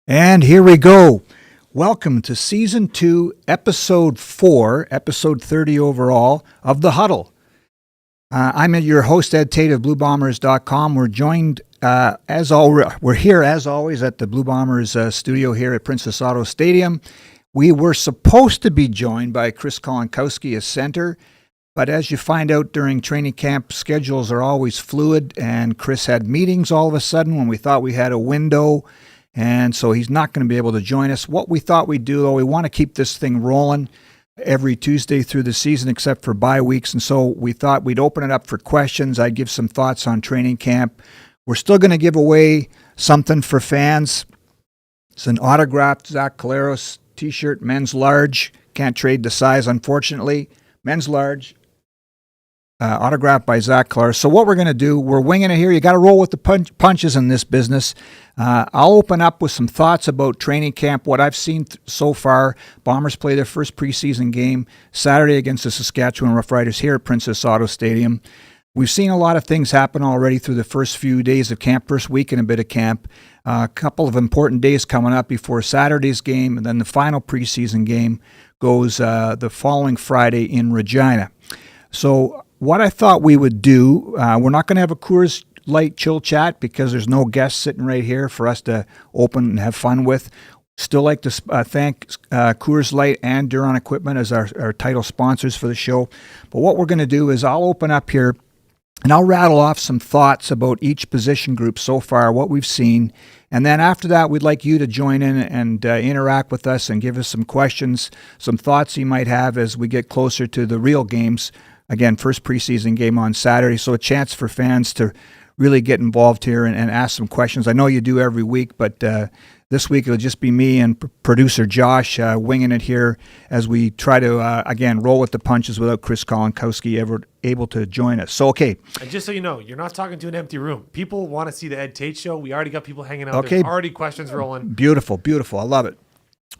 And here we go. Welcome to Season 2, Episode 4, Episode 30 overall of The Huddle. I'm your host, Ed Tait of BlueBombers.com. We're joined, we're here as always at the Blue Bombers studio here at Princess Auto Stadium. We were supposed to be joined by Chris Kolonkowski as center, but as you find out during training camp, schedules are always fluid, and Chris had meetings all of a sudden when we thought we had a window. And so he's not going to be able to join us. What we thought we'd do, though, we want to keep this thing rolling every Tuesday through the season except for bye weeks. And so we thought we'd open it up for questions. I'd give some thoughts on training camp. We're still going to give away something for fans. It's an autographed Zach Collaros t-shirt, men's large. Can't trade the size, unfortunately. Men's large. Autographed by Zach Collaros. So what we're going to do, we're winging it here. You got to roll with the punches in this business. I'll open up with some thoughts about training camp, what I've seen so far. Bombers play their first preseason game Saturday against the Saskatchewan Roughriders here at Princess Auto Stadium. We've seen a lot of things happen already through the first few days of camp, first week and a bit of camp. A couple of important days coming up before Saturday's game, and then the final preseason game goes the following Friday in Regina. So what I thought we would do, we're not going to have a Coors Light chill chat because there's no guests sitting right here for us to open and have fun with. Still like to thank Coors Light and Duron Equipment as our title sponsors for the show. But what we're going to do is I'll open up here and I'll rattle off some thoughts about each position group so far, what we've seen. And then after that, we'd like you to join in and interact with us and give us some questions, some thoughts you might have as we get closer to the real games. Again, first preseason game on Saturday, so a chance for fans to really get involved here and ask some questions. I know you do every week, but this week it'll just be me and producer Josh winging it here as we try to, again, roll with the punches without Chris Kolonkowski ever able to join us. So, okay. And just so you know, you're not talking to an empty room. People want to see the Ed Tait show. We already got people hanging out. Okay. There's already questions rolling. Beautiful, beautiful. I love it.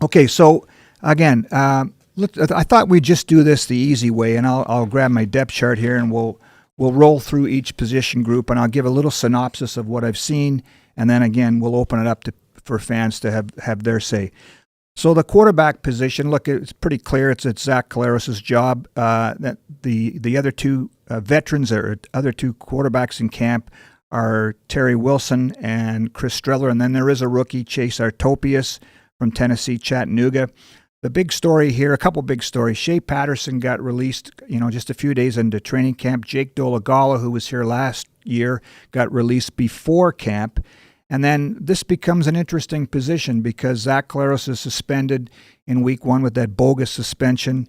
Okay, so, again, I thought we'd just do this the easy way, and I'll grab my depth chart here, and we'll roll through each position group, and I'll give a little synopsis of what I've seen, and then again we'll open it up for fans to have their say. So the quarterback position, look, it's pretty clear. It's Zach Collaros' job. That the other two veterans or other two quarterbacks in camp are Terry Wilson and Chris Streller, and then there is a rookie, Chase Artopius from Tennessee, Chattanooga. The big story here, a couple big stories. Shea Patterson got released, just a few days into training camp. Jake Dolegala, who was here last year, got released before camp. And then this becomes an interesting position because Zach Collaros is suspended in week 1 with that bogus suspension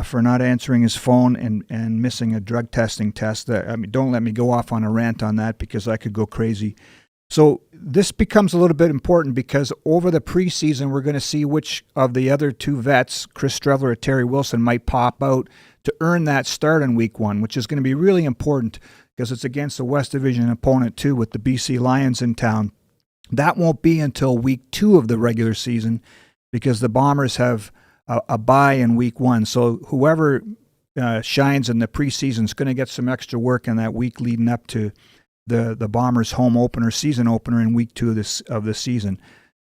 for not answering his phone and missing a drug testing test. Don't let me go off on a rant on that because I could go crazy. So this becomes a little bit important because over the preseason, we're going to see which of the other two vets, Chris Streller or Terry Wilson, might pop out to earn that start in week 1, which is going to be really important because it's against a West Division opponent too with the BC Lions in town. That won't be until week 2 of the regular season because the Bombers have a bye in week 1. So whoever shines in the preseason is going to get some extra work in that week leading up to the Bombers' home opener, season opener in week 2 of the season.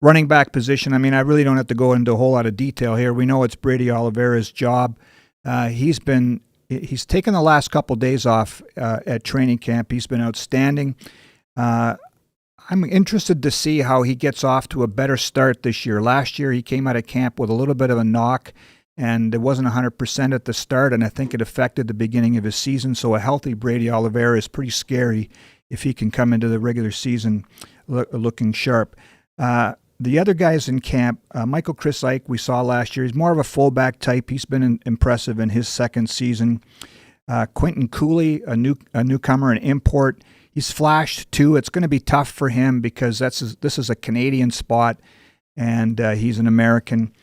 Running back position, I really don't have to go into a whole lot of detail here. We know it's Brady Oliveira's job. He's taken the last couple days off at training camp. He's been outstanding. I'm interested to see how he gets off to a better start this year. Last year, he came out of camp with a little bit of a knock, and it wasn't 100% at the start, and I think it affected the beginning of his season. So a healthy Brady Oliveira is pretty scary if he can come into the regular season looking sharp. The other guys in camp, Michael Chris Ike, we saw last year. He's more of a fullback type. He's been impressive in his second season. Quentin Cooley, a newcomer, an import. He's flashed too. It's going to be tough for him because this is a Canadian spot, and he's an American.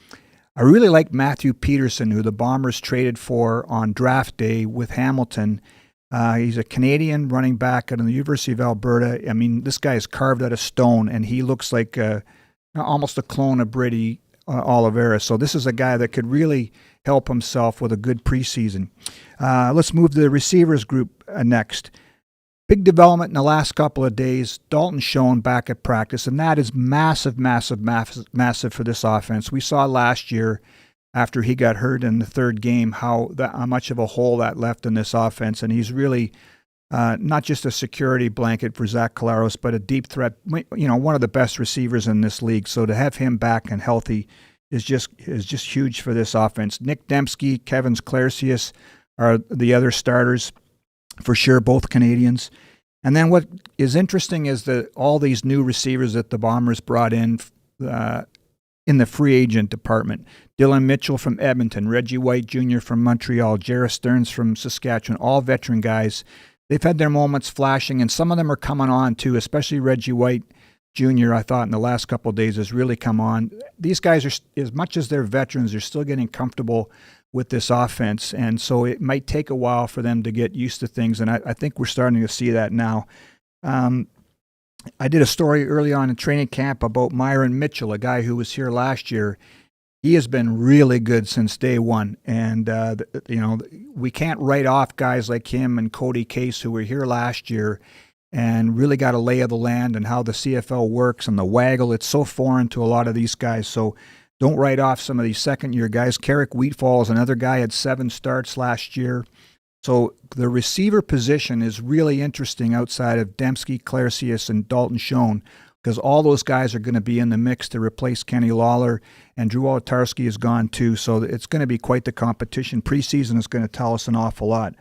I really like Matthew Peterson, who the Bombers traded for on draft day with Hamilton. He's a Canadian running back out of the University of Alberta. This guy is carved out of stone, and he looks like almost a clone of Brady Oliveira. So this is a guy that could really help himself with a good preseason. Let's move to the receivers group next. Big development in the last couple of days. Dalton Schoen back at practice, and that is massive for this offense. We saw last year after he got hurt in the third game how much of a hole that left in this offense, and he's really not just a security blanket for Zach Collaros, but a deep threat. One of the best receivers in this league. So to have him back and healthy is just huge for this offense. Nick Dembski, Kevin Clarcius are the other starters for sure, both Canadians. And then what is interesting is that all these new receivers that the Bombers brought in the free agent department. Dylan Mitchell from Edmonton, Reggie White Jr. from Montreal, Jarrah Stearns from Saskatchewan, all veteran guys. They've had their moments flashing, and some of them are coming on too, especially Reggie White Jr., I thought in the last couple of days has really come on. These guys are, as much as they're veterans, they're still getting comfortable with this offense, and so it might take a while for them to get used to things, and I think we're starting to see that now. I did a story early on in training camp about Myron Mitchell, a guy who was here last year. He has been really good since day one, and we can't write off guys like him and Cody Case who were here last year and really got a lay of the land and how the CFL works and the waggle. It's so foreign to a lot of these guys, so don't write off some of these second-year guys. Carrick Wheatfall is another guy, had 7 starts last year. So the receiver position is really interesting outside of Dembski, Clarcius, and Dalton Schoen, because all those guys are going to be in the mix to replace Kenny Lawler, and Drew Olatarski is gone too, so it's going to be quite the competition. Preseason is going to tell us an awful lot.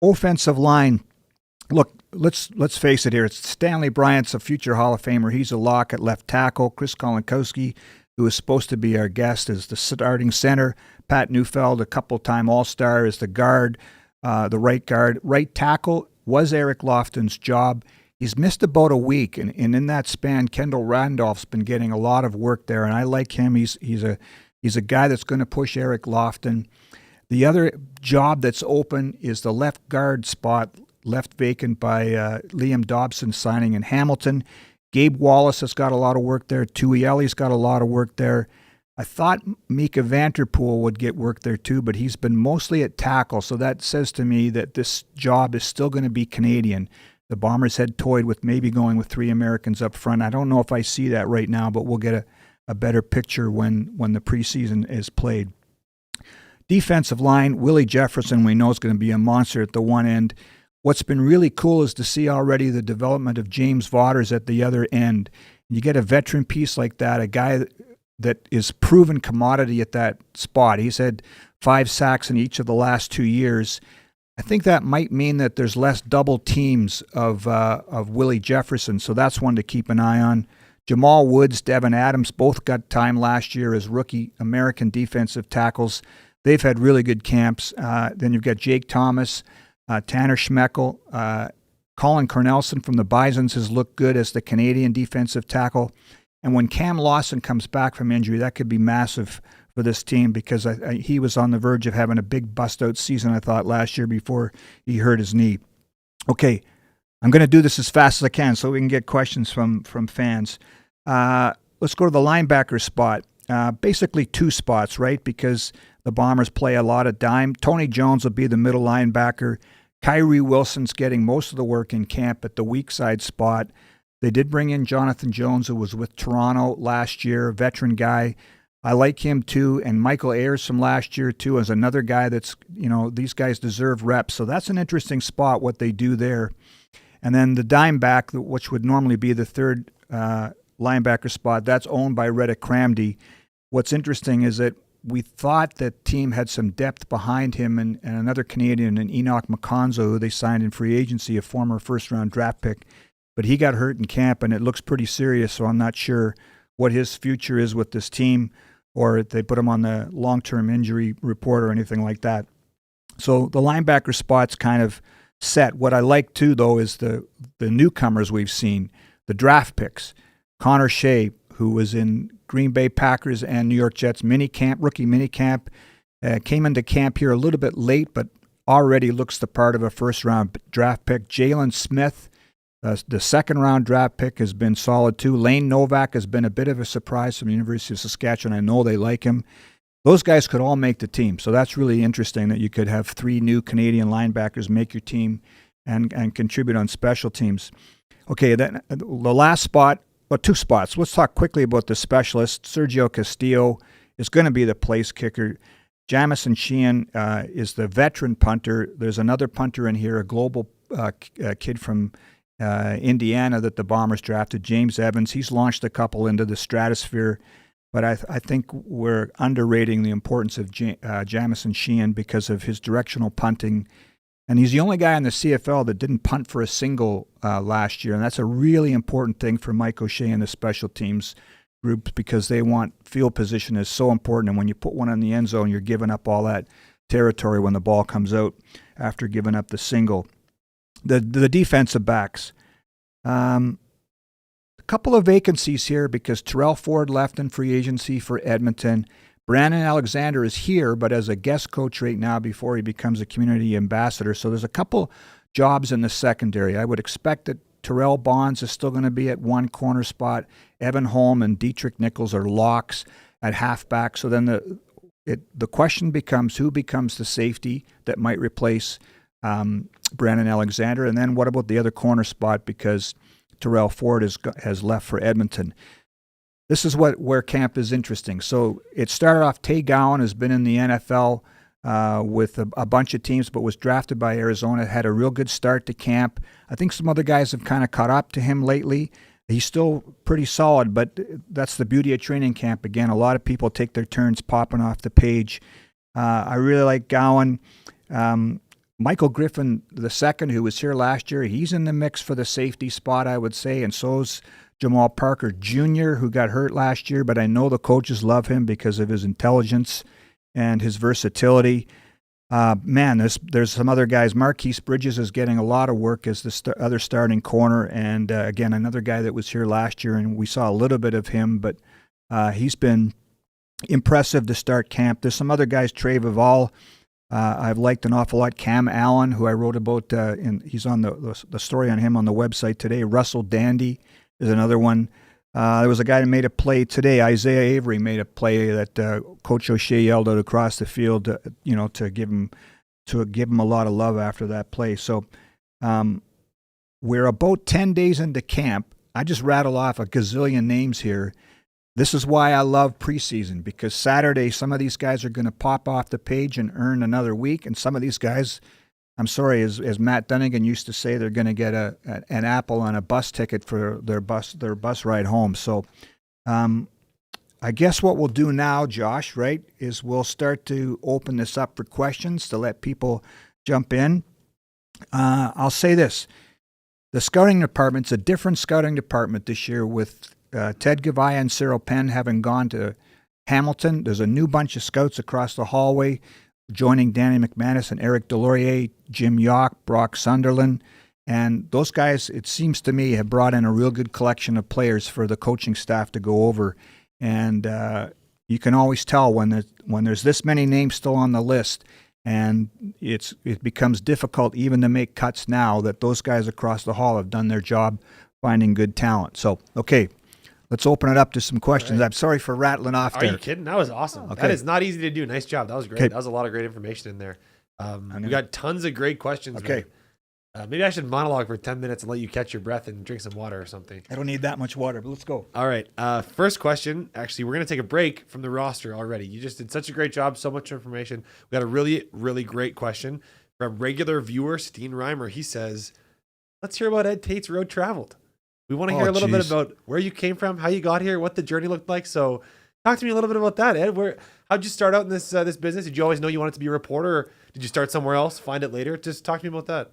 Offensive line, look, let's face it here. It's Stanley Bryant's a future Hall of Famer. He's a lock at left tackle. Chris Kolinkowski, who is supposed to be our guest, is the starting center. Pat Neufeld, a couple-time All-Star, is the guard, the right guard. Right tackle was Eric Lofton's job. He's missed about a week, and in that span, Kendall Randolph's been getting a lot of work there, and I like him. He's a guy that's going to push Eric Lofton. The other job that's open is the left guard spot, left vacant by Liam Dobson signing in Hamilton. Gabe Wallace has got a lot of work there. Tuielli's got a lot of work there. I thought Mika Vanterpool would get work there too, but he's been mostly at tackle, so that says to me that this job is still going to be Canadian. The Bombers had toyed with maybe going with 3 Americans up front. I don't know if I see that right now, but we'll get a better picture when the preseason is played. Defensive line, Willie Jefferson, we know is going to be a monster at the one end. What's been really cool is to see already the development of James Vaughters at the other end. You get a veteran piece like that, a guy that is proven commodity at that spot. He's had 5 sacks in each of the last 2 years. I think that might mean that there's less double teams of Willie Jefferson, so that's one to keep an eye on. Jamal Woods, Devin Adams, both got time last year as rookie American defensive tackles. They've had really good camps. Then you've got Jake Thomas, Tanner Schmeckel, Colin Cornelson from the Bisons has looked good as the Canadian defensive tackle. And when Cam Lawson comes back from injury, that could be massive for this team because he was on the verge of having a big bust-out season, I thought, last year before he hurt his knee. Okay, I'm going to do this as fast as I can so we can get questions from fans. Let's go to the linebacker spot. Basically 2 spots, right, because the Bombers play a lot of dime. Tony Jones will be the middle linebacker. Kyrie Wilson's getting most of the work in camp at the weak side spot. They did bring in Jonathan Jones, who was with Toronto last year, veteran guy. I like him too. And Michael Ayers from last year too is another guy that's, these guys deserve reps. So that's an interesting spot, what they do there. And then the dime back, which would normally be the third linebacker spot, that's owned by Reddick Cramdy. What's interesting is that we thought that team had some depth behind him and another Canadian, and Enoch McConzo, who they signed in free agency, a former first-round draft pick. But he got hurt in camp, and it looks pretty serious, so I'm not sure what his future is with this team or if they put him on the long-term injury report or anything like that. So the linebacker spot's kind of set. What I like, too, though, is the newcomers we've seen, the draft picks. Connor Shea, who was in Green Bay Packers and New York Jets rookie minicamp, came into camp here a little bit late, but already looks the part of a first-round draft pick. Jalen Smith, the second-round draft pick, has been solid too. Lane Novak has been a bit of a surprise from the University of Saskatchewan. I know they like him. Those guys could all make the team, so that's really interesting that you could have 3 new Canadian linebackers make your team. and contribute on special teams. Okay, then the last spot, well, 2 spots. Let's talk quickly about the specialist. Sergio Castillo is going to be the place kicker. Jamison Sheehan is the veteran punter. There's another punter in here, a global kid from Indiana that the Bombers drafted, James Evans. He's launched a couple into the stratosphere, but I think we're underrating the importance of Jamison Sheehan because of his directional punting. And he's the only guy in the CFL that didn't punt for a single last year, and that's a really important thing for Mike O'Shea and the special teams groups because they want field position is so important. And when you put one in the end zone, you're giving up all that territory when the ball comes out after giving up the single. The defensive backs. A couple of vacancies here because Terrell Ford left in free agency for Edmonton. Brandon Alexander is here, but as a guest coach right now before he becomes a community ambassador. So there's a couple jobs in the secondary. I would expect that Terrell Bonds is still going to be at one corner spot. Evan Holm and Dietrich Nichols are locks at halfback. So then the question becomes who becomes the safety that might replace Brandon Alexander, and then what about the other corner spot because Terrell Ford has left for Edmonton. This is where camp is interesting. So it started off, Tait has been in the NFL with a bunch of teams, but was drafted by Arizona, had a real good start to camp. I think some other guys have kind of caught up to him lately. He's still pretty solid, but that's the beauty of training camp. Again, a lot of people take their turns popping off the page. I really like Gowan. Michael Griffin II, who was here last year, he's in the mix for the safety spot, I would say, and so's Jamal Parker Jr., who got hurt last year, but I know the coaches love him because of his intelligence and his versatility. There's some other guys. Marquise Bridges is getting a lot of work as the other starting corner, and again, another guy that was here last year, and we saw a little bit of him, but he's been impressive to start camp. There's some other guys, Trey Vival, I've liked an awful lot. Cam Allen, who I wrote about, he's on the story on him on the website today. Russell Dandy is another one. There was a guy that made a play today. Isaiah Avery made a play that Coach O'Shea yelled out across the field, to give him a lot of love after that play. So we're about 10 days into camp. I just rattle off a gazillion names here. This is why I love preseason, because Saturday some of these guys are going to pop off the page and earn another week, and some of these guys, I'm sorry, as Matt Dunnigan used to say, they're going to get an apple on a bus ticket for their bus ride home. So I guess what we'll do now, Josh, right, is we'll start to open this up for questions to let people jump in. I'll say this. The scouting department's a different scouting department this year with Ted Gavaya and Cyril Penn having gone to Hamilton. There's a new bunch of scouts across the hallway, joining Danny McManus and Eric Delorier, Jim Yock, Brock Sunderland. And those guys, it seems to me, have brought in a real good collection of players for the coaching staff to go over. And you can always tell when there's this many names still on the list, and it becomes difficult even to make cuts now, that those guys across the hall have done their job finding good talent. So, okay. Let's open it up to some questions. Right. I'm sorry for rattling off there. Are you kidding? That was awesome. Okay. That is not easy to do. Nice job. That was great. Okay. That was a lot of great information in there. We got tons of great questions. Okay. Maybe I should monologue for 10 minutes and let you catch your breath and drink some water or something. I don't need that much water, but let's go. All right. First question. Actually, we're going to take a break from the roster already. You just did such a great job. So much information. We got a really, really great question from regular viewer Steen Reimer. He says, let's hear about Ed Tait's road traveled. We want to hear a little bit about where you came from, how you got here, what the journey looked like. So talk to me a little bit about that, Ed. How'd you start out in this business? Did you always know you wanted to be a reporter, or did you start somewhere else, find it later? Just talk to me about that.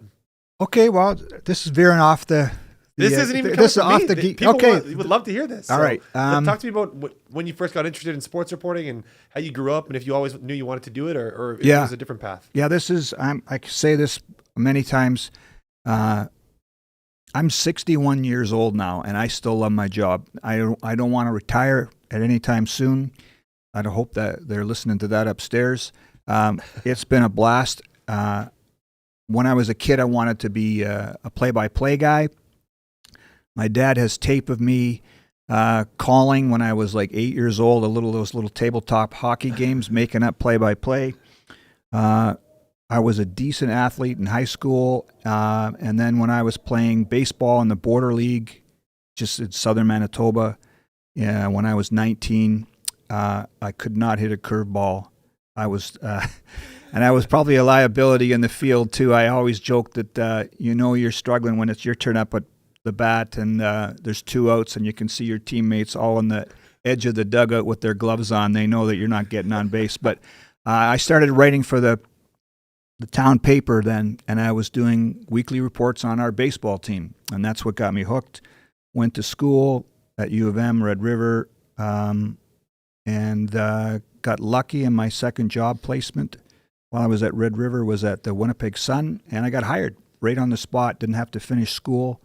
Okay, well, this is veering off the... This isn't even coming from me. People would love to hear this. All right. Talk to me about when you first got interested in sports reporting and how you grew up, and if you always knew you wanted to do it, or if it was a different path. Yeah, this is... I say this many times... I'm 61 years old now, and I still love my job. I don't want to retire at any time soon. I hope that they're listening to that upstairs. It's been a blast. When I was a kid, I wanted to be a play-by-play guy. My dad has tape of me calling when I was like 8 years old, those little tabletop hockey games, making up play-by-play. I was a decent athlete in high school, and then when I was playing baseball in the Border League, just in southern Manitoba, when I was 19, I could not hit a curveball. I was, and I was probably a liability in the field too. I always joke that you're struggling when it's your turn up at the bat, and there's 2 outs, and you can see your teammates all on the edge of the dugout with their gloves on. They know that you're not getting on base. But I started writing for the town paper then, and I was doing weekly reports on our baseball team, and that's what got me hooked. Went to school at U of M, Red River, and got lucky in my second job placement while I was at Red River was at the Winnipeg Sun, and I got hired right on the spot. Didn't have to finish school.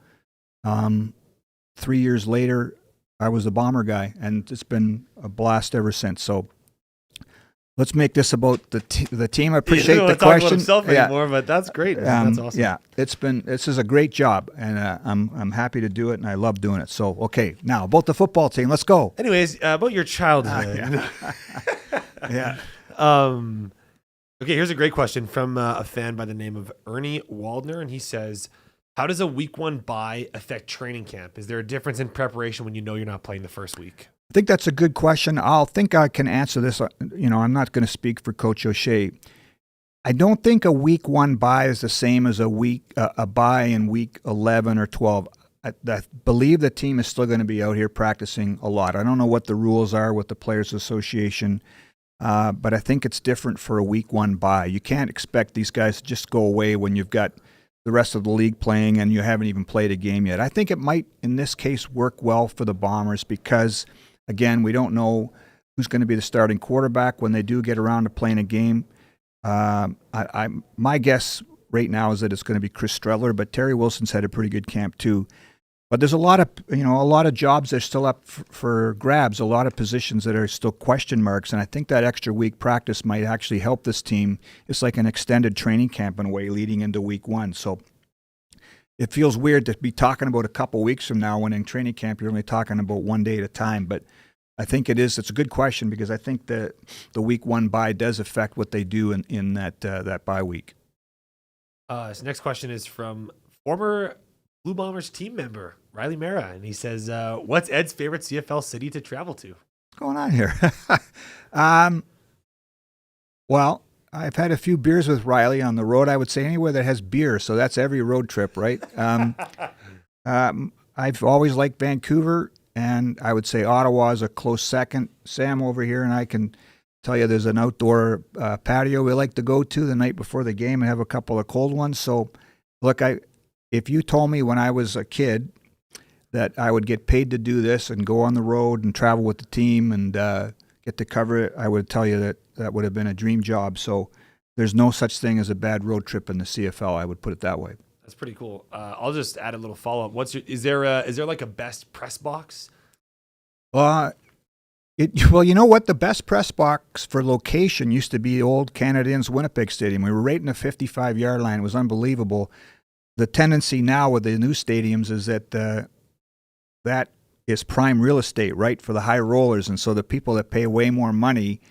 3 years later, I was the Bomber guy, and it's been a blast ever since. So let's make this about the team. I appreciate the question. Talk about himself anymore, but that's great. That's awesome. Yeah, this is a great job, and I'm happy to do it, and I love doing it. So okay, now about the football team. Let's go. Anyways, about your childhood. Yeah. Okay, here's a great question from a fan by the name of Ernie Waldner, and he says, how does a week 1 bye affect training camp? Is there a difference in preparation when you know you're not playing the first week? I think that's a good question. I think I can answer this. I'm not going to speak for Coach OShea. I don't think a week 1 bye is the same as a bye in week 11 or 12. I believe the team is still going to be out here practicing a lot. I don't know what the rules are with the Players Association, but I think it's different for a week 1 bye. You can't expect these guys to just go away when you've got the rest of the league playing and you haven't even played a game yet. I think it might, in this case, work well for the Bombers because, again, we don't know who's going to be the starting quarterback when they do get around to playing a game. My guess right now is that it's going to be Chris Streller, but Terry Wilson's had a pretty good camp too. But there's a lot of jobs that are still up for grabs, a lot of positions that are still question marks, and I think that extra week practice might actually help this team. It's like an extended training camp in a way leading into week 1. So it feels weird to be talking about a couple weeks from now when in training camp you're only talking about 1 day at a time. But I think it's a good question because I think that the week 1 bye does affect what they do in that bye week. So next question is from former Blue Bombers team member Riley Mara, and he says, what's Ed's favorite CFL city to travel to? What's going on here? Well, I've had a few beers with Riley on the road. I would say anywhere that has beer, so that's every road trip, right? I've always liked Vancouver, and I would say Ottawa is a close second. Sam over here and I can tell you there's an outdoor patio we like to go to the night before the game and have a couple of cold ones. So, look, if you told me when I was a kid that I would get paid to do this and go on the road and travel with the team and get to cover it, I would tell you that would have been a dream job. So there's no such thing as a bad road trip in the CFL. I would put it that way. That's pretty cool. I'll just add a little follow up. Is there like a best press box? Well, you know what? The best press box for location used to be old Canadiens Winnipeg Stadium. We were right in the 55-yard line. It was unbelievable. The tendency now with the new stadiums is that that is prime real estate, right, for the high rollers. And so the people that pay way more money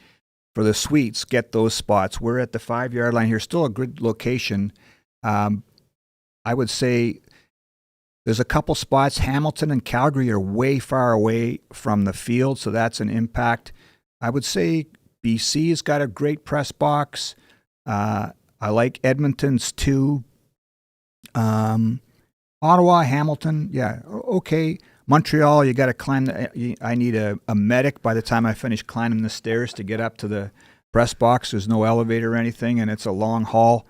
for the suites get those spots. We're at the 5-yard line here. Still a good location. I would say there's a couple spots. Hamilton and Calgary are way far away from the field, so that's an impact. I would say BC's got a great press box. I like Edmonton's too. Ottawa, Hamilton, yeah, okay. Montreal, you got to climb. I need a medic by the time I finish climbing the stairs to get up to the press box. There's no elevator or anything, and it's a long hall.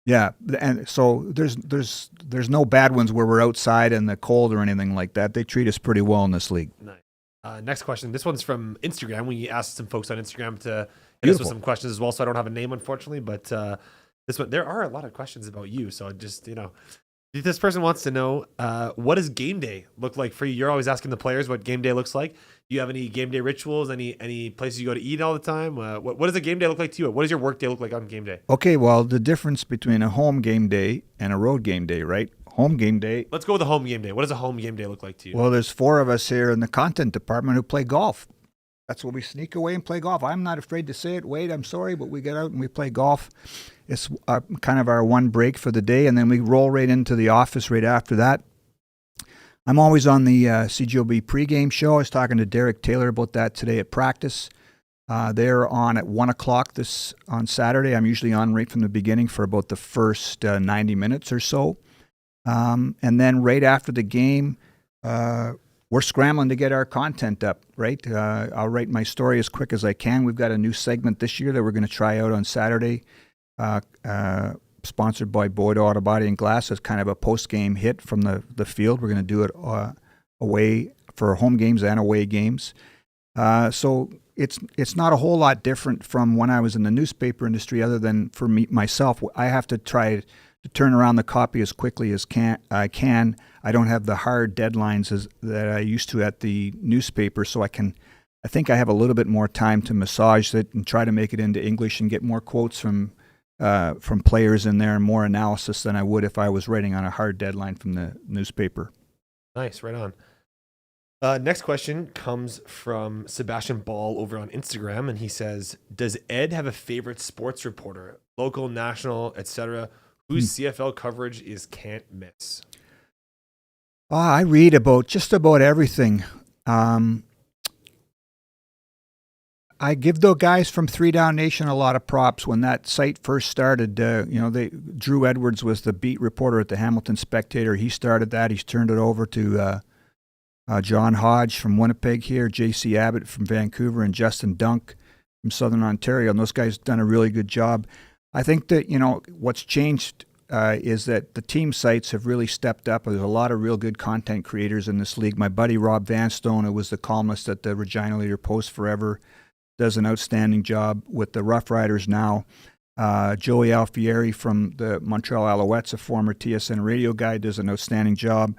Yeah, and so there's no bad ones where we're outside in the cold or anything like that. They treat us pretty well in this league. Nice. Next question. This one's from Instagram. We asked some folks on Instagram to hit us with some questions as well. So I don't have a name, unfortunately, but this one, there are a lot of questions about you. So just, this person wants to know, what does game day look like for you? You're always asking the players what game day looks like. Do you have any game day rituals? Any places you go to eat all the time? What does a game day look like to you? What does your work day look like on game day? Okay, well, the difference between a home game day and a road game day, right? Home game day. Let's go with a home game day. What does a home game day look like to you? Well, there's 4 of us here in the content department who play golf. That's where we sneak away and play golf. I'm not afraid to say it. Wade, I'm sorry, but we get out and we play golf. It's kind of our one break for the day, and then we roll right into the office right after that. I'm always on the CGOB pregame show. I was talking to Derek Taylor about that today at practice. They're on at 1 o'clock on Saturday. I'm usually on right from the beginning for about the first 90 minutes or so. And then right after the game, we're scrambling to get our content up, right? I'll write my story as quick as I can. We've got a new segment this year that we're going to try out on Saturday, sponsored by Boyd Auto Body and Glass as kind of a post-game hit from the field. We're going to do it away for home games and away games. So it's not a whole lot different from when I was in the newspaper industry, other than for myself, I have to try to turn around the copy as quickly as I can. I don't have the hard deadlines that I used to at the newspaper, so I think I have a little bit more time to massage it and try to make it into English and get more quotes from players in there and more analysis than I would if I was writing on a hard deadline from the newspaper. Nice, right on. Next question comes from Sebastian Ball over on Instagram, and he says, does Ed have a favorite sports reporter, local, national, etc., whose CFL coverage is can't miss? I read about just about everything. I give the guys from 3 Down Nation a lot of props. When that site first started, Drew Edwards was the beat reporter at the Hamilton Spectator. He started that. He's turned it over to John Hodge from Winnipeg here, J.C. Abbott from Vancouver, and Justin Dunk from Southern Ontario. And those guys have done a really good job. I think that, what's changed is that the team sites have really stepped up. There's a lot of real good content creators in this league. My buddy Rob Vanstone, who was the columnist at the Regina Leader Post forever, does an outstanding job with the Rough Riders now. Joey Alfieri from the Montreal Alouettes, a former TSN radio guy, does an outstanding job.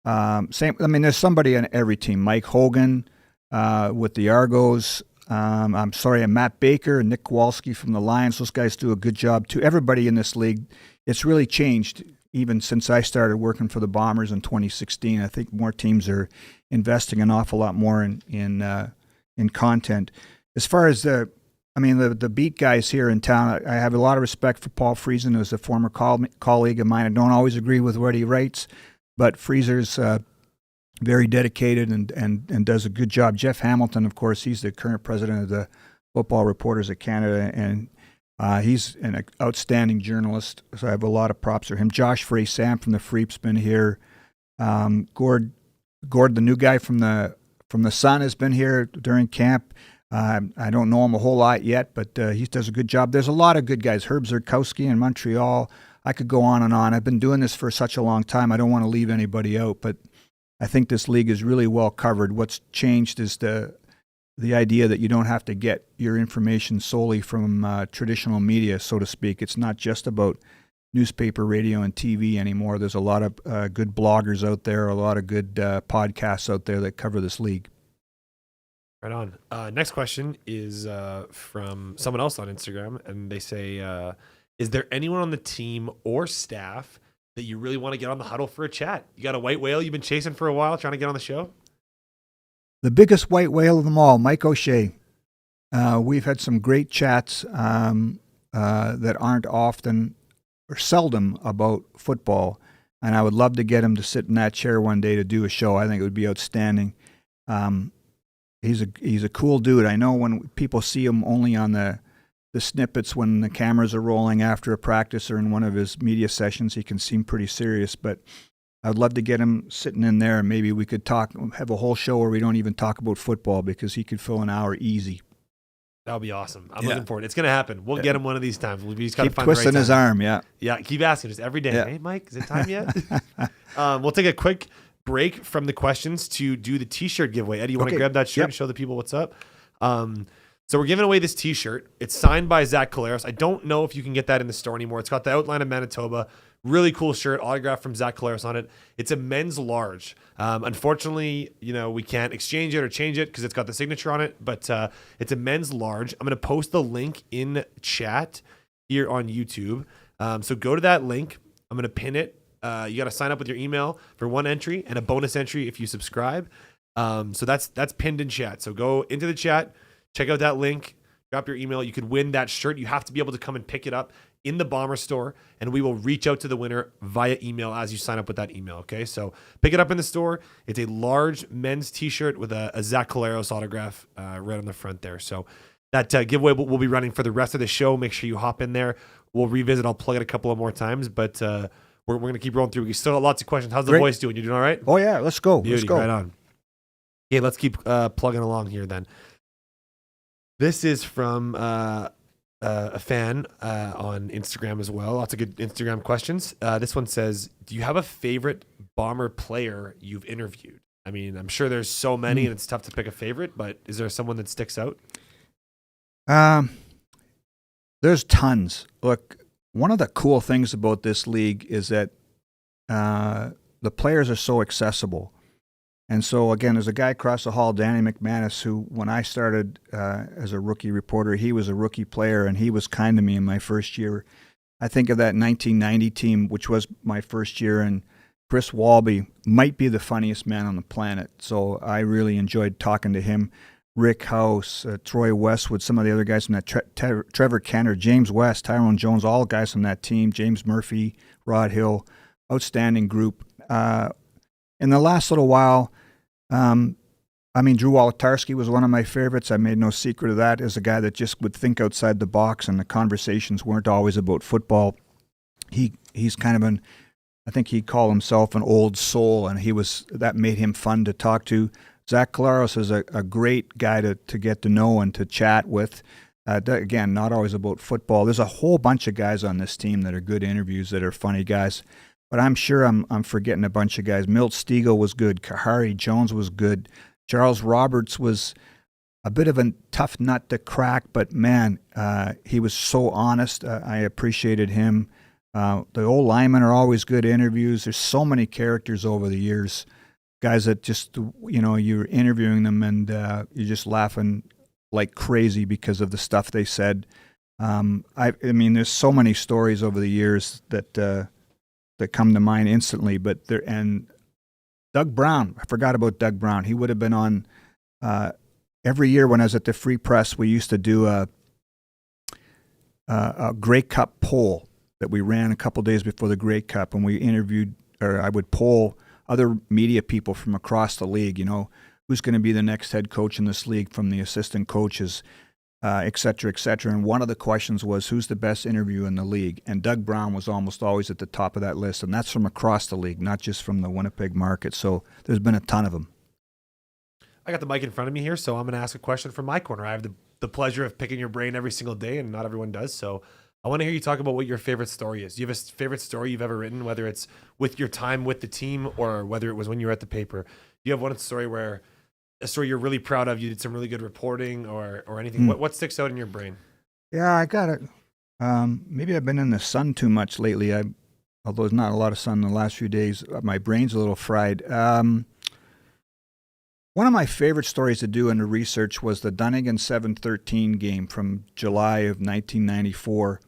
There's somebody on every team. Mike Hogan with the Argos. And Matt Baker and Nick Kowalski from the Lions. Those guys do a good job too. Everybody in this league, it's really changed even since I started working for the Bombers in 2016. I think more teams are investing an awful lot more in content. As far as the beat guys here in town, I have a lot of respect for Paul Friesen, who's a former colleague of mine. I don't always agree with what he writes, but Friesen's very dedicated and does a good job. Jeff Hamilton, of course, he's the current president of the Football Reporters of Canada, and he's an outstanding journalist, so I have a lot of props for him. Josh Frey-Sam from the Freep's been here. Gord, the new guy from the Sun, has been here during camp. I don't know him a whole lot yet, but he does a good job. There's a lot of good guys. Herb Zurkowski in Montreal. I could go on and on. I've been doing this for such a long time. I don't want to leave anybody out, but I think this league is really well covered. What's changed is the idea that you don't have to get your information solely from traditional media, so to speak. It's not just about newspaper, radio, and TV anymore. There's a lot of good bloggers out there, a lot of good podcasts out there that cover this league. Right on. Next question is from someone else on Instagram, and they say, is there anyone on the team or staff that you really want to get on the Huddle for a chat? You got a white whale you've been chasing for a while, trying to get on the show? The biggest white whale of them all, Mike OShea. We've had some great chats that aren't often or seldom about football, and I would love to get him to sit in that chair one day to do a show. I think it would be outstanding. He's a cool dude. I know when people see him only on the snippets when the cameras are rolling after a practice or in one of his media sessions, he can seem pretty serious, but I'd love to get him sitting in there and maybe we could have a whole show where we don't even talk about football because he could fill an hour easy. That would be awesome. I'm looking forward. It's going to happen. We'll get him one of these times. We just got to keep find the right twisting time. his arm, yeah. Yeah, keep asking just every day. Yeah. Hey, Mike, is it time yet? We'll take a quick break from the questions to do the T-shirt giveaway. Eddie, you want to grab that shirt and show the people what's up? So we're giving away this T-shirt. It's signed by Zach Collaros. I don't know if you can get that in the store anymore. It's got the outline of Manitoba. Really cool shirt, autographed from Zach Collaros on it. It's a men's large. Unfortunately, we can't exchange it or change it because it's got the signature on it, but it's a men's large. I'm going to post the link in chat here on YouTube. So go to that link. I'm going to pin it. You got to sign up with your email for one entry and a bonus entry if you subscribe. So that's pinned in chat. So go into the chat, check out that link, drop your email. You could win that shirt. You have to be able to come and pick it up in the Bomber store, and we will reach out to the winner via email as you sign up with that email. Okay, so pick it up in the store. It's a large men's T-shirt with a Zach Collaros autograph right on the front there. So that giveaway will be running for the rest of the show. Make sure you hop in there. We'll revisit. I'll plug it a couple of more times, but we're going to keep rolling through. We still got lots of questions. How's the voice doing? You doing all right? Oh yeah, let's go. Beauty, Let's go. right on. Okay, let's keep plugging along here then. This is from a fan on Instagram as well. Lots of good Instagram questions. This one says, do you have a favorite Bomber player you've interviewed? I mean, I'm sure there's so many and it's tough to pick a favorite, but is there someone that sticks out? There's tons. Look, one of the cool things about this league is that the players are so accessible. And so, again, there's a guy across the hall, Danny McManus, who, when I started as a rookie reporter, he was a rookie player, and he was kind to me in my first year. I think of that 1990 team, which was my first year, and Chris Walby might be the funniest man on the planet. So I really enjoyed talking to him. Rick House, Troy Westwood, some of the other guys from that, Trevor Kenner, James West, Tyrone Jones, all guys from that team, James Murphy, Rod Hill, outstanding group. In the last little while, Drew Wolotarski was one of my favorites. I made no secret of that, as a guy that just would think outside the box, and the conversations weren't always about football. He's kind of I think he'd call himself an old soul, and that made him fun to talk to. Zach Collaros is a great guy to get to know and to chat with. Again, not always about football. There's a whole bunch of guys on this team that are good interviews, that are funny guys. But I'm sure I'm forgetting a bunch of guys. Milt Stegall was good. Kahari Jones was good. Charles Roberts was a bit of a tough nut to crack, but man, he was so honest. I appreciated him. The old linemen are always good interviews. There's so many characters over the years. Guys that just, you're interviewing them and you're just laughing like crazy because of the stuff they said. There's so many stories over the years that come to mind instantly. And Doug Brown, I forgot about Doug Brown. He would have been on every year when I was at the Free Press. We used to do a Grey Cup poll that we ran a couple days before the Grey Cup, and I would poll other media people from across the league, who's going to be the next head coach in this league, from the assistant coaches, et cetera, et cetera. And one of the questions was, who's the best interview in the league? And Doug Brown was almost always at the top of that list, and that's from across the league, not just from the Winnipeg market. So there's been a ton of them. I got the mic in front of me here, so I'm going to ask a question from my corner. I have the pleasure of picking your brain every single day, and not everyone does. So I want to hear you talk about what your favorite story is. Do you have a favorite story you've ever written, whether it's with your time with the team or whether it was when you were at the paper? Do you have a story you're really proud of? You did some really good reporting or anything. What sticks out in your brain? Yeah, I got it. Maybe I've been in the sun too much lately. Although there's not a lot of sun in the last few days, my brain's a little fried. One of my favorite stories to do in the research was the Dunnigan 7-13 game from July of 1994.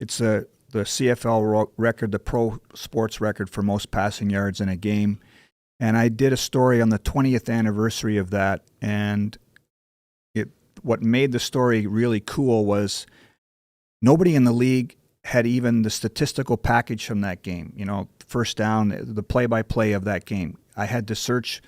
It's the CFL record, the pro sports record for most passing yards in a game. And I did a story on the 20th anniversary of that. And what made the story really cool was nobody in the league had even the statistical package from that game. First down, the play-by-play of that game. I had to search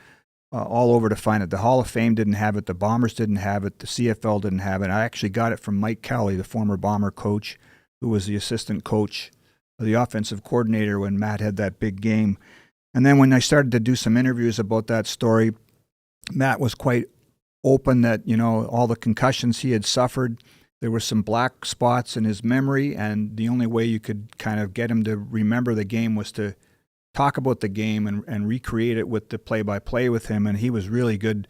all over to find it. The Hall of Fame didn't have it. The Bombers didn't have it. The CFL didn't have it. I actually got it from Mike Kelly, the former Bomber coach, who was the assistant coach, the offensive coordinator when Matt had that big game. And then when I started to do some interviews about that story, Matt was quite open that, all the concussions he had suffered, there were some black spots in his memory, and the only way you could kind of get him to remember the game was to talk about the game and recreate it with the play-by-play with him, and he was really good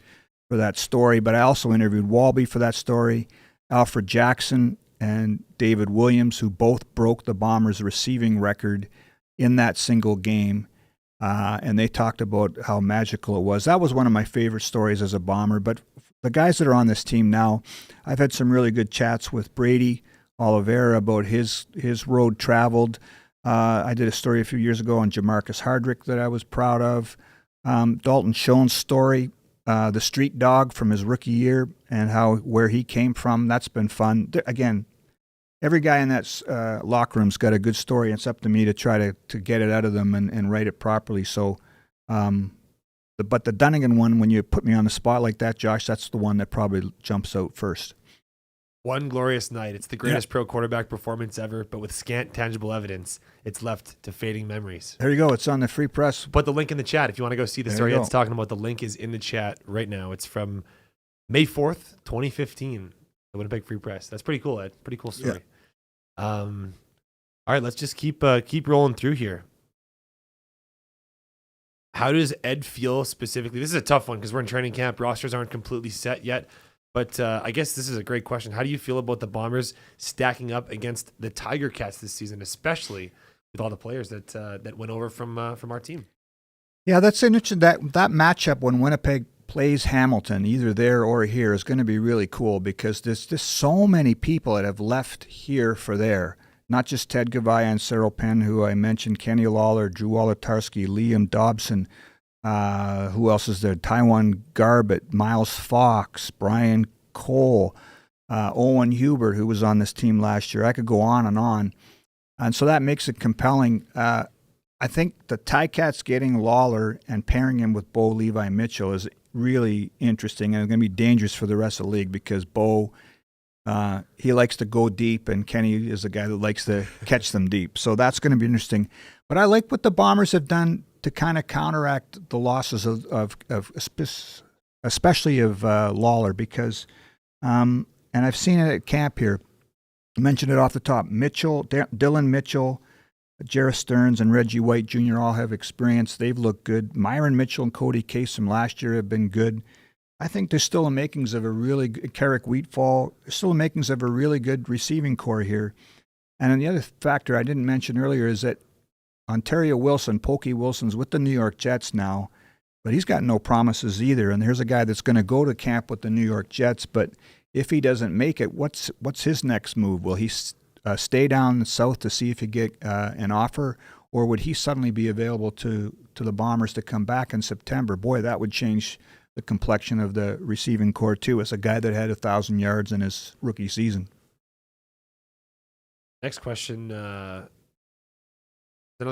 for that story. But I also interviewed Walby for that story, Alfred Jackson and David Williams, who both broke the Bombers' receiving record in that single game, and they talked about how magical it was. That was one of my favorite stories as a Bomber. But the guys that are on this team now, I've had some really good chats with Brady Oliveira about his road traveled. I did a story a few years ago on Jamarcus Hardrick that I was proud of. Dalton Schoen's story the street dog from his rookie year and where he came from. That's been fun. Again, every guy in that locker room's got a good story. It's up to me to try to get it out of them and write it properly. So, but the Dunnigan one, when you put me on the spot like that, Josh, that's the one that probably jumps out first. One glorious night. It's the greatest pro quarterback performance ever, but with scant tangible evidence, it's left to fading memories. There you go. It's on the Free Press. Put the link in the chat if you want to go see the story it's talking about. The link is in the chat right now. It's from May 4th, 2015, the Winnipeg Free Press. That's pretty cool, Ed. Pretty cool story. Yeah. All right, let's just keep rolling through here. How does Ed feel specifically? This is a tough one because we're in training camp. Rosters aren't completely set yet. But I guess this is a great question. How do you feel about the Bombers stacking up against the Tiger Cats this season, especially with all the players that went over from our team? Yeah, that's interesting. That matchup when Winnipeg plays Hamilton, either there or here, is going to be really cool because there's just so many people that have left here for there. Not just Ted Gavaya and Cyril Penn, who I mentioned, Kenny Lawler, Drew Wolotarski, Liam Dobson. Who else is there? Taiwan Garbett, Miles Fox, Brian Cole, Owen Hubert, who was on this team last year. I could go on. And so that makes it compelling. I think the Ticats getting Lawler and pairing him with Bo Levi Mitchell is really interesting, and it's going to be dangerous for the rest of the league because Bo, he likes to go deep, and Kenny is the guy that likes to catch them deep. So that's going to be interesting. But I like what the Bombers have done to kind of counteract the losses of especially of Lawler because, and I've seen it at camp here. I mentioned it off the top. Mitchell, Dylan Mitchell, Jarrett Stearns, and Reggie White Jr. all have experience. They've looked good. Myron Mitchell and Cody Kasem last year have been good. I think there's still the makings of a really good, Carrick Wheatfall, there's still the makings of a really good receiving core here. And then the other factor I didn't mention earlier is that Ontario Wilson, Pokey Wilson's with the New York Jets now, but he's got no promises either. And here's a guy that's going to go to camp with the New York Jets, but if he doesn't make it, what's his next move? Will he stay down south to see if he get an offer, or would he suddenly be available to the Bombers to come back in September? Boy, that would change the complexion of the receiving core too, as a guy that had 1,000 yards in his rookie season. Next question. Another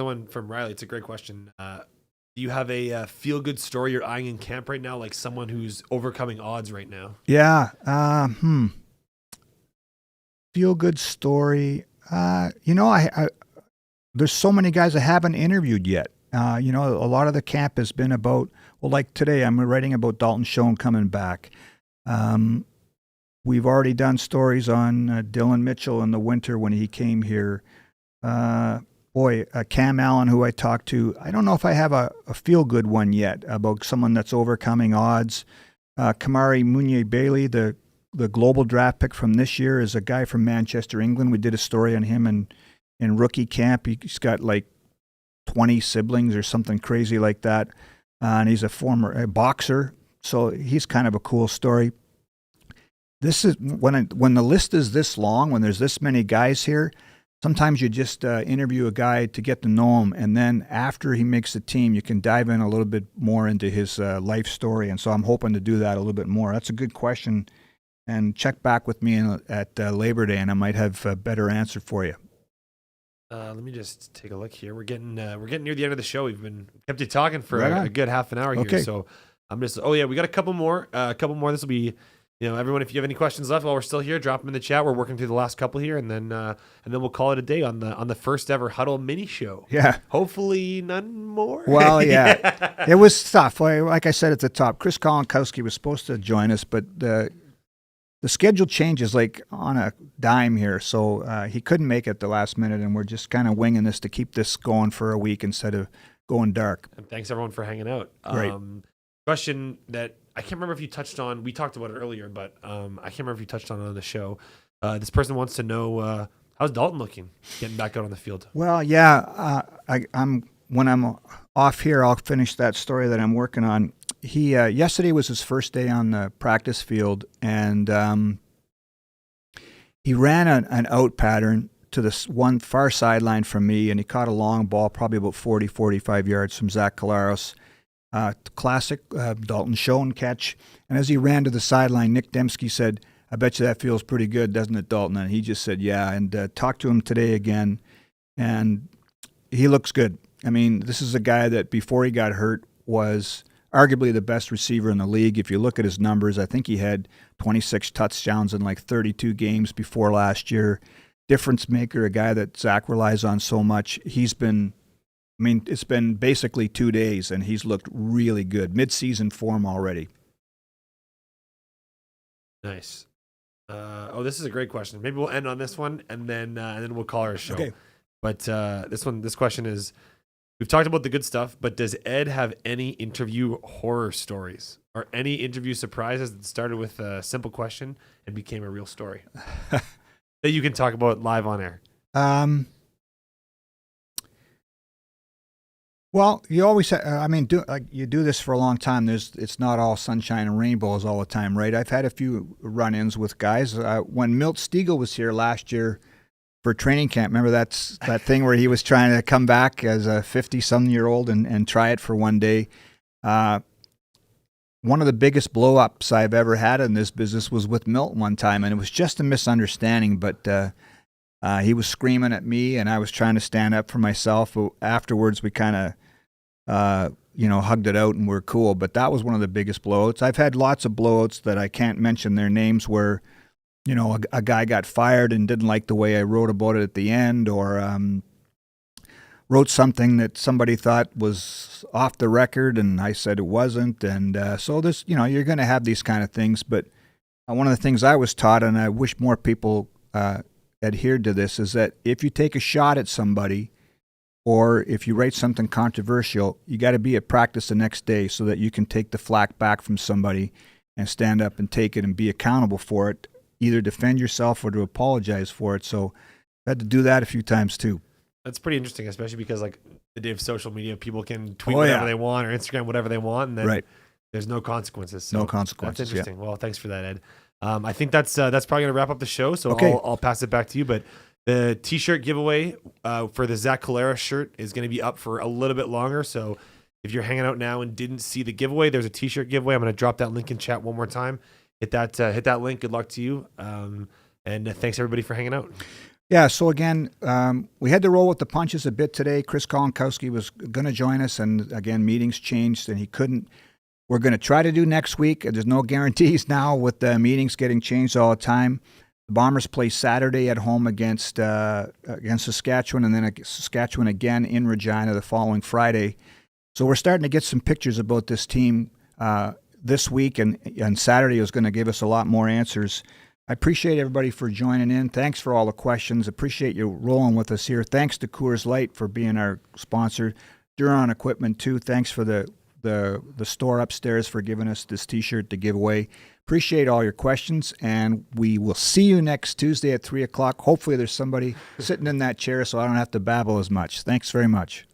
one from Riley. It's a great question. Do you have a feel-good story you're eyeing in camp right now, like someone who's overcoming odds right now? Yeah. Feel-good story. There's so many guys I haven't interviewed yet. A lot of the camp has been about, well, like today, I'm writing about Dalton Schoen coming back. We've already done stories on Dylan Mitchell in the winter when he came here. Cam Allen, who I talked to, I don't know if I have a feel-good one yet about someone that's overcoming odds. Kamari Munier-Bailey, the global draft pick from this year, is a guy from Manchester, England. We did a story on him in rookie camp. He's got like 20 siblings or something crazy like that. And he's a former boxer, so he's kind of a cool story. This is when the list is this long, when there's this many guys here, sometimes you just interview a guy to get to know him, and then after he makes the team, you can dive in a little bit more into his life story. And so I'm hoping to do that a little bit more. That's a good question, and check back with me at Labor Day, and I might have a better answer for you. Let me just take a look here. We're getting near the end of the show. We've kept you talking for a good half an hour here. Okay. So I'm just. Oh yeah, we got a couple more. This will be. Everyone, if you have any questions left while we're still here, drop them in the chat. We're working through the last couple here, and then we'll call it a day on the first ever Huddle mini show. Yeah. Hopefully none more. Well, yeah. It was tough. Like I said at the top, Chris Kolonkowski was supposed to join us, but the schedule changes like on a dime here, so he couldn't make it the last minute, and we're just kind of winging this to keep this going for a week instead of going dark. And thanks everyone for hanging out. Great. Question that I can't remember if you touched on. We talked about it earlier, but I can't remember if you touched on the show. This person wants to know how's Dalton looking, getting back out on the field. Well, yeah, when I'm off here, I'll finish that story that I'm working on. He yesterday was his first day on the practice field, and he ran an out pattern to this one far sideline from me, and he caught a long ball, probably about 40, 45 yards from Zach Collaros. Classic Dalton show and catch. And as he ran to the sideline, Nick Dembski said, "I bet you that feels pretty good, doesn't it, Dalton?" And he just said, "Yeah." And talked to him today again, and he looks good. I mean, this is a guy that before he got hurt was arguably the best receiver in the league. If you look at his numbers, I think he had 26 touchdowns in like 32 games before last year. Difference maker, a guy that Zach relies on so much. He's been, I mean, it's been basically 2 days, and he's looked really good. Mid-season form already. Nice. This is a great question. Maybe we'll end on this one, and then we'll call our show. Okay. But this question is, we've talked about the good stuff, but does Ed have any interview horror stories or any interview surprises that started with a simple question and became a real story that you can talk about live on air? Well, you always, you do this for a long time. It's not all sunshine and rainbows all the time, right? I've had a few run-ins with guys. When Milt Stiegel was here last year for training camp, remember that thing where he was trying to come back as a 50-some-year-old and try it for one day? One of the biggest blow-ups I've ever had in this business was with Milt one time, and it was just a misunderstanding, but he was screaming at me, and I was trying to stand up for myself. But afterwards, we kind of, hugged it out, and we're cool. But that was one of the biggest blowouts. I've had lots of blowouts that I can't mention their names where, a guy got fired and didn't like the way I wrote about it at the end, or wrote something that somebody thought was off the record, and I said it wasn't. And so this, you're going to have these kind of things. But one of the things I was taught, and I wish more people adhered to this, is that if you take a shot at somebody or if you write something controversial, you got to be at practice the next day so that you can take the flack back from somebody and stand up and take it and be accountable for it, either defend yourself or to apologize for it. So I had to do that a few times too. That's pretty interesting, especially because like the day of social media, people can tweet whatever they want or Instagram whatever they want, and then there's no consequences. So no consequences. That's interesting. Yeah. Well, thanks for that, Ed. I think that's probably going to wrap up the show, so okay. I'll pass it back to you. But the T-shirt giveaway for the Zach Calera shirt is going to be up for a little bit longer. So if you're hanging out now and didn't see the giveaway, there's a T-shirt giveaway. I'm going to drop that link in chat one more time. Hit that link. Good luck to you. And thanks everybody for hanging out. Yeah, so again, we had to roll with the punches a bit today. Chris Kolinkowski was going to join us, and again, meetings changed, and he couldn't. We're going to try to do next week. There's no guarantees now with the meetings getting changed all the time. The Bombers play Saturday at home against Saskatchewan, and then Saskatchewan again in Regina the following Friday. So we're starting to get some pictures about this team this week, and Saturday is going to give us a lot more answers. I appreciate everybody for joining in. Thanks for all the questions. Appreciate you rolling with us here. Thanks to Coors Light for being our sponsor. Duron Equipment, too. Thanks for the store upstairs for giving us this T-shirt to give away. Appreciate all your questions, and we will see you next Tuesday at 3 o'clock. Hopefully there's somebody sitting in that chair so I don't have to babble as much. Thanks very much.